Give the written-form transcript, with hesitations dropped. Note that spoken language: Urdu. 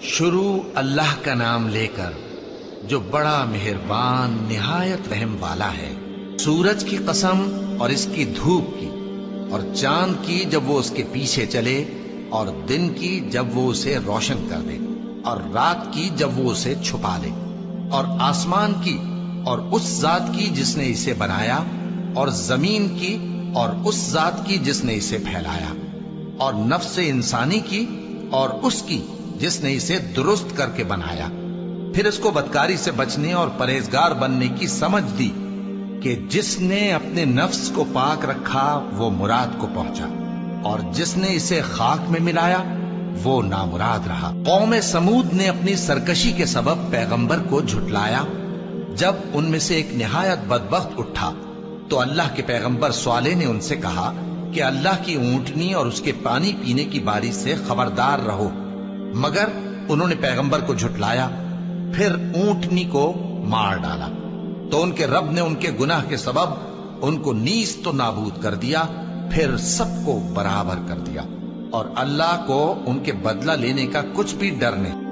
شروع اللہ کا نام لے کر جو بڑا مہربان نہایت رحم والا ہے۔ سورج کی قسم اور اس کی دھوپ کی، اور چاند کی جب وہ اس کے پیچھے چلے، اور دن کی جب وہ اسے روشن کر دے، اور رات کی جب وہ اسے چھپا لے، اور آسمان کی اور اس ذات کی جس نے اسے بنایا، اور زمین کی اور اس ذات کی جس نے اسے پھیلایا، اور نفس انسانی کی اور اس کی جس نے اسے درست کر کے بنایا۔ پھر اس کو بدکاری سے بچنے اور پرہیزگار بننے کی سمجھ دی کہ جس نے اپنے نفس کو پاک رکھا وہ مراد کو پہنچا، اور جس نے اسے خاک میں ملایا وہ نامراد رہا۔ قوم سمود نے اپنی سرکشی کے سبب پیغمبر کو جھٹلایا۔ جب ان میں سے ایک نہایت بدبخت اٹھا تو اللہ کے پیغمبر صالح نے ان سے کہا کہ اللہ کی اونٹنی اور اس کے پانی پینے کی باری سے خبردار رہو، مگر انہوں نے پیغمبر کو جھٹلایا۔ پھر اونٹنی کو مار ڈالا تو ان کے رب نے ان کے گناہ کے سبب ان کو نیست و نابود کر دیا، پھر سب کو برابر کر دیا، اور اللہ کو ان کے بدلہ لینے کا کچھ بھی ڈر نہیں۔